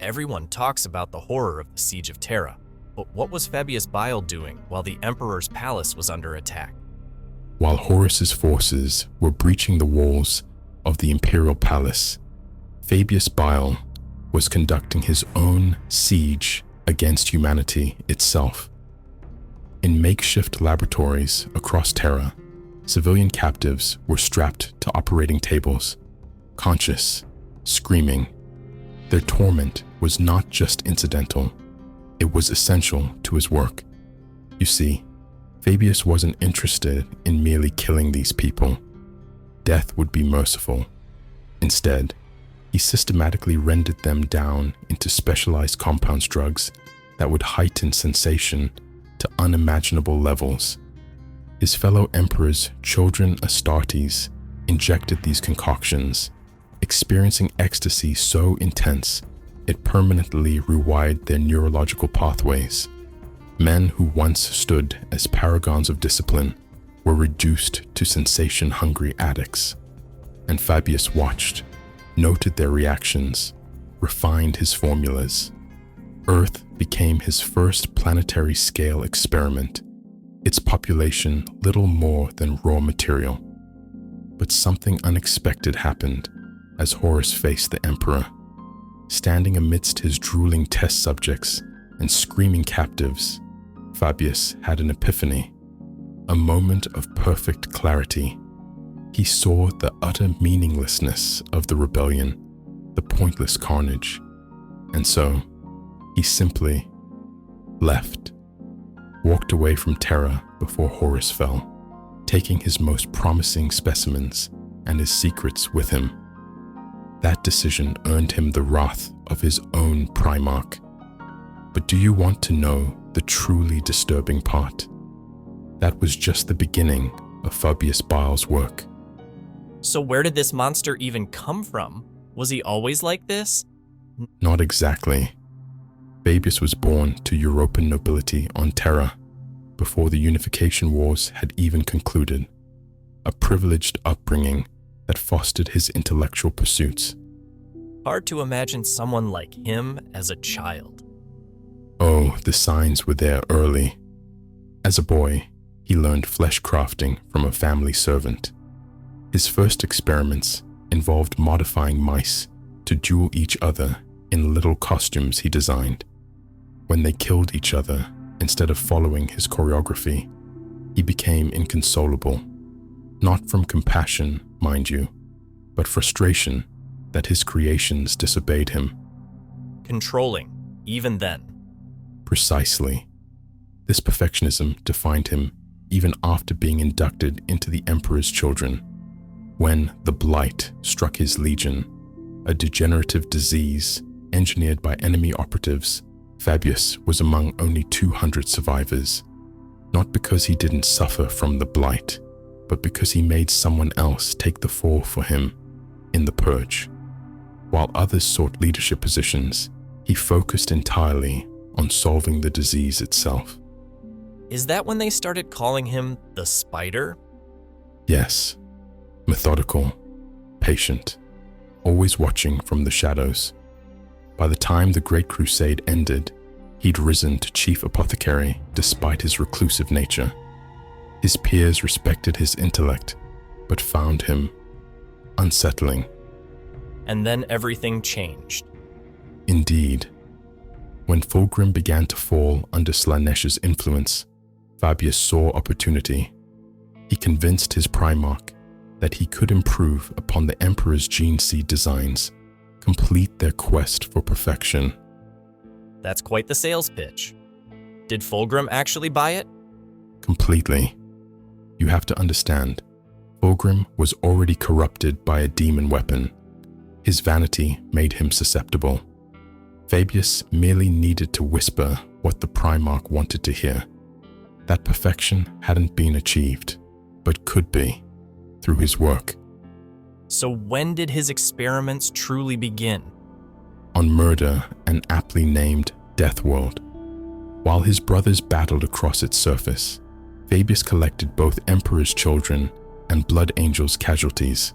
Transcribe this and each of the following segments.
Everyone talks about the horror of the Siege of Terra, but what was Fabius Bile doing while the Emperor's palace was under attack? While Horus's forces were breaching the walls of the Imperial Palace, Fabius Bile was conducting his own siege against humanity itself. In makeshift laboratories across Terra, civilian captives were strapped to operating tables, conscious, screaming. Their torment was not just incidental, it was essential to his work. You see, Fabius wasn't interested in merely killing these people. Death would be merciful. Instead, he systematically rendered them down into specialized compounds drugs that would heighten sensation to unimaginable levels. His fellow emperor's children Astartes injected these concoctions, experiencing ecstasy so intense it permanently rewired their neurological pathways. Men who once stood as paragons of discipline were reduced to sensation-hungry addicts. And Fabius watched, noted their reactions, refined his formulas. Earth became his first planetary-scale experiment, its population little more than raw material. But something unexpected happened as Horus faced the Emperor. Standing amidst his drooling test subjects and screaming captives, Fabius had an epiphany, a moment of perfect clarity. He saw the utter meaninglessness of the rebellion, the pointless carnage, and so he simply left, walked away from Terra before Horus fell, taking his most promising specimens and his secrets with him. That decision earned him the wrath of his own Primarch. But do you want to know the truly disturbing part? That was just the beginning of Fabius Bile's work. So where did this monster even come from? Was he always like this? Not exactly. Fabius was born to European nobility on Terra before the Unification Wars had even concluded, a privileged upbringing that fostered his intellectual pursuits. Hard to imagine someone like him as a child. Oh, the signs were there early. As a boy, he learned Fleshcrafting from a family servant. His first experiments involved modifying mice to duel each other in little costumes he designed. When they killed each other instead of following his choreography, he became inconsolable, not from compassion, mind you, but frustration that his creations disobeyed him. Controlling, even then. Precisely. This perfectionism defined him even after being inducted into the Emperor's Children. When the Blight struck his legion, a degenerative disease engineered by enemy operatives, Fabius was among only 200 survivors, not because he didn't suffer from the Blight, but because he made someone else take the fall for him in the Purge. While others sought leadership positions, he focused entirely on solving the disease itself. Is that when they started calling him the Spider? Yes. Methodical, patient, always watching from the shadows. By the time the Great Crusade ended, he'd risen to chief apothecary despite his reclusive nature. His peers respected his intellect, but found him unsettling. And then everything changed. Indeed. When Fulgrim began to fall under Slanesh's influence, Fabius saw opportunity. He convinced his Primarch that he could improve upon the Emperor's gene seed designs, complete their quest for perfection. That's quite the sales pitch. Did Fulgrim actually buy it? Completely. You have to understand, Fulgrim was already corrupted by a demon weapon. His vanity made him susceptible. Fabius merely needed to whisper what the Primarch wanted to hear. That perfection hadn't been achieved, but could be, through his work. So when did his experiments truly begin? On Murder, an aptly named Death World. While his brothers battled across its surface, Fabius collected both Emperor's children and Blood Angel's casualties,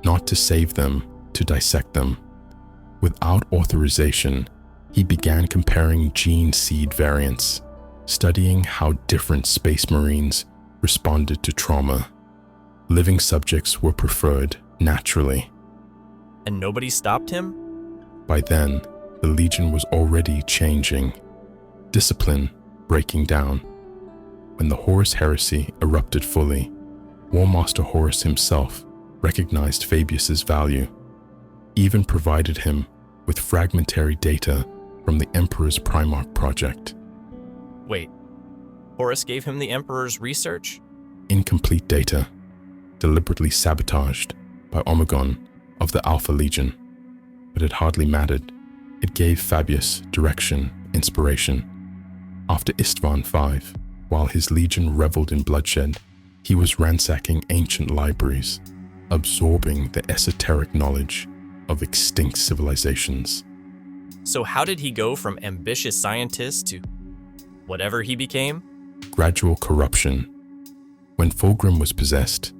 not to save them, to dissect them. Without authorization, He began comparing gene seed variants, studying how different space marines responded to trauma. Living subjects were preferred naturally. And nobody stopped him? By then, the Legion was already changing, discipline breaking down. When the Horus heresy erupted fully, War Master Horus himself recognized Fabius's value, even provided him with fragmentary data from the Emperor's Primarch project. Wait, Horus gave him the Emperor's research? Incomplete data, deliberately sabotaged by Omegon of the Alpha Legion. But it hardly mattered. It gave Fabius direction, inspiration. After Istvan V, while his legion reveled in bloodshed, he was ransacking ancient libraries, absorbing the esoteric knowledge of extinct civilizations. So how did he go from ambitious scientist to whatever he became? Gradual corruption. When Fulgrim was possessed,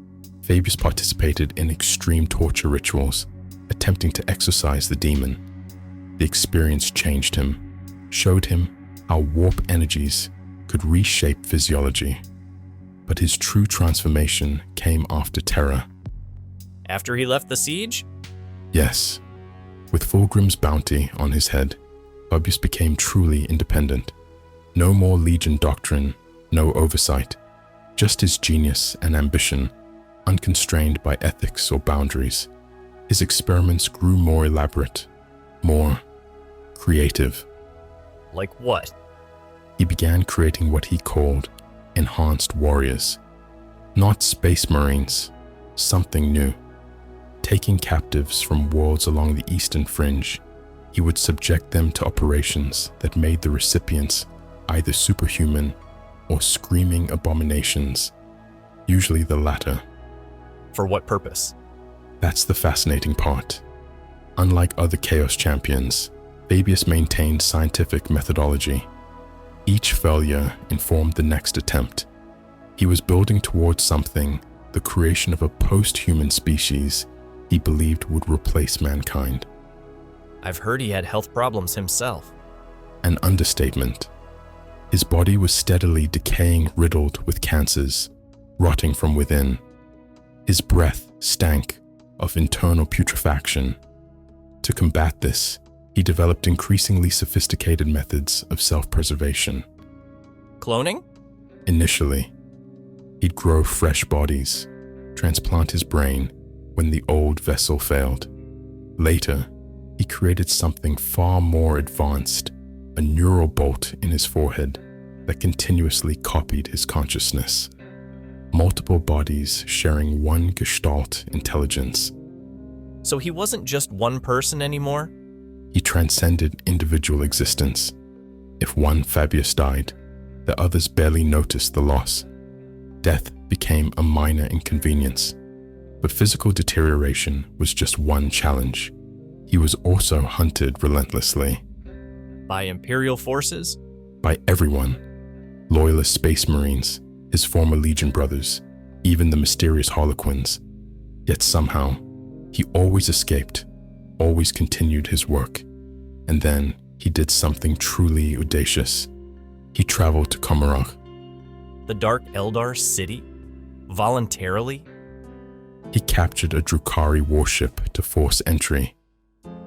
Fabius participated in extreme torture rituals, attempting to exorcise the demon. The experience changed him, showed him how warp energies could reshape physiology. But his true transformation came after Terra. After he left the siege? Yes. With Fulgrim's bounty on his head, Fabius became truly independent. No more Legion doctrine, no oversight, just his genius and ambition, unconstrained by ethics or boundaries. His experiments grew more elaborate, more creative. Like what? He began creating what he called enhanced warriors. Not space marines, something new. Taking captives from worlds along the eastern fringe, he would subject them to operations that made the recipients either superhuman or screaming abominations, usually the latter. For what purpose? That's the fascinating part. Unlike other Chaos champions, Fabius maintained scientific methodology. Each failure informed the next attempt. He was building towards something, the creation of a post-human species he believed would replace mankind. I've heard he had health problems himself. An understatement. His body was steadily decaying, riddled with cancers, rotting from within. His breath stank of internal putrefaction. To combat this, he developed increasingly sophisticated methods of self-preservation. Cloning? Initially, he'd grow fresh bodies, transplant his brain when the old vessel failed. Later, he created something far more advanced, a neural bolt in his forehead that continuously copied his consciousness. Multiple bodies sharing one gestalt intelligence. So he wasn't just one person anymore? He transcended individual existence. If one Fabius died, the others barely noticed the loss. Death became a minor inconvenience. But physical deterioration was just one challenge. He was also hunted relentlessly. By Imperial forces? By everyone. Loyalist space marines, his former Legion brothers, even the mysterious Harlequins. Yet somehow, he always escaped, always continued his work. And then he did something truly audacious. He traveled to Komarach. The Dark Eldar city? Voluntarily? He captured a Drukhari warship to force entry.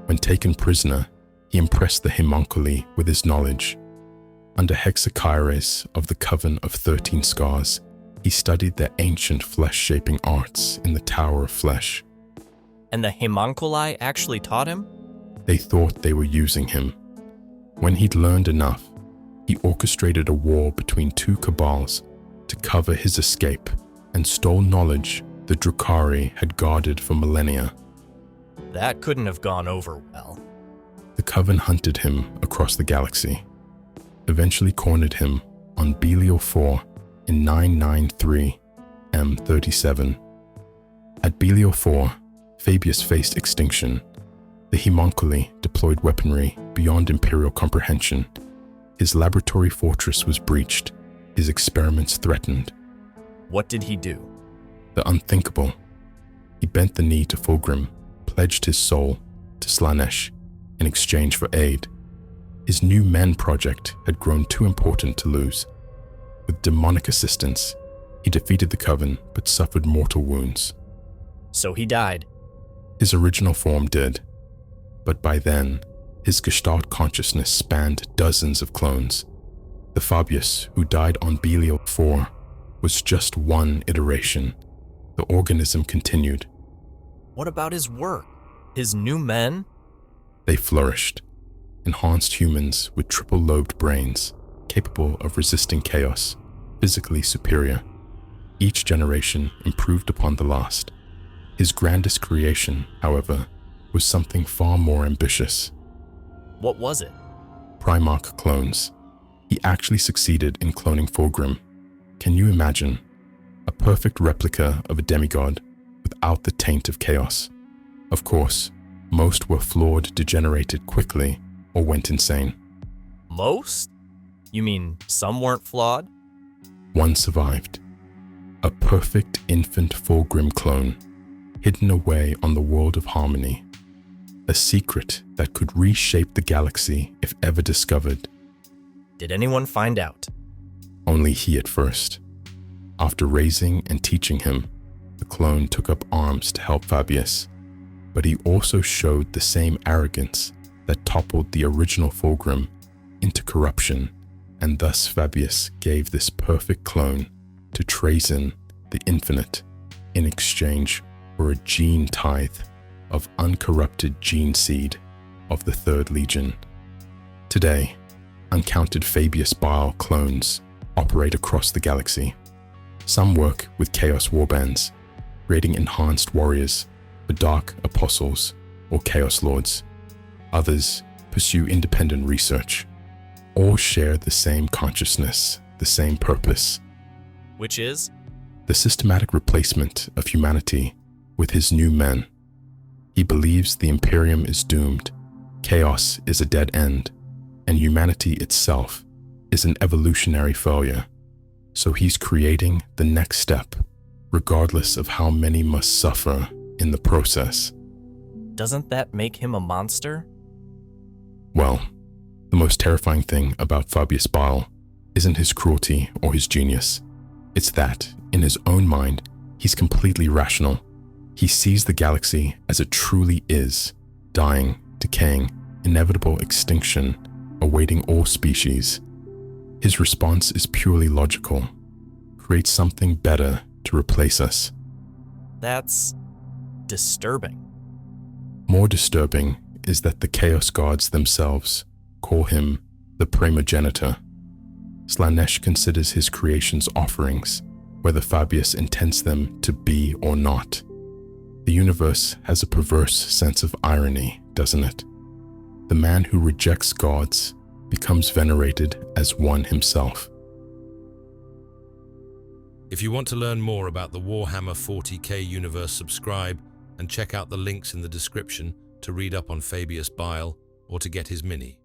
When taken prisoner, he impressed the Homunculi with his knowledge. Under Hexakyres of the Coven of 13 Scars, he studied their ancient flesh-shaping arts in the Tower of Flesh. And the Homunculi actually taught him? They thought they were using him. When he'd learned enough, he orchestrated a war between two cabals to cover his escape and stole knowledge the Drukhari had guarded for millennia. That couldn't have gone over well. The Coven hunted him across the galaxy, eventually cornered him on Bile 4 in 993 M37. At Bile 4, Fabius faced extinction. The Homunculi deployed weaponry beyond Imperial comprehension. His laboratory fortress was breached, his experiments threatened. What did he do? The unthinkable. He bent the knee to Fulgrim, pledged his soul to Slanesh in exchange for aid. His New Men project had grown too important to lose. With demonic assistance, he defeated the Coven but suffered mortal wounds. So he died. His original form did, but by then, his Gestalt consciousness spanned dozens of clones. The Fabius, who died on Bile 4, was just one iteration. The organism continued. What about his work? His new men? They flourished, enhanced humans with triple-lobed brains, capable of resisting chaos, physically superior. Each generation improved upon the last. His grandest creation, however, was something far more ambitious. What was it? Primarch clones. He actually succeeded in cloning Fulgrim. Can you imagine? A perfect replica of a demigod without the taint of chaos. Of course, most were flawed, degenerated quickly, or went insane. Most? You mean some weren't flawed? One survived. A perfect infant Fulgrim clone, hidden away on the world of Harmony. A secret that could reshape the galaxy if ever discovered. Did anyone find out? Only he at first. After raising and teaching him, the clone took up arms to help Fabius, but he also showed the same arrogance that toppled the original Fulgrim into corruption, and thus Fabius gave this perfect clone to Trazyn the Infinite in exchange for a gene tithe of uncorrupted gene seed of the Third Legion. Today, uncounted Fabius Bile clones operate across the galaxy. Some work with Chaos Warbands, creating enhanced warriors for Dark Apostles or Chaos Lords. Others pursue independent research. All share the same consciousness, the same purpose. Which is? The systematic replacement of humanity with his new men. He believes the Imperium is doomed, chaos is a dead end, and humanity itself is an evolutionary failure. So he's creating the next step, regardless of how many must suffer in the process. Doesn't that make him a monster? Well, the most terrifying thing about Fabius Bile isn't his cruelty or his genius. It's that, in his own mind, he's completely rational. He sees the galaxy as it truly is, dying, decaying, inevitable extinction, awaiting all species. His response is purely logical. Create something better to replace us. That's disturbing. More disturbing is that the Chaos Gods themselves call him the Primogenitor. Slaanesh considers his creations offerings, whether Fabius intends them to be or not. The universe has a perverse sense of irony, doesn't it? The man who rejects gods becomes venerated as one himself. If you want to learn more about the Warhammer 40k universe, subscribe and check out the links in the description to read up on Fabius Bile or to get his mini.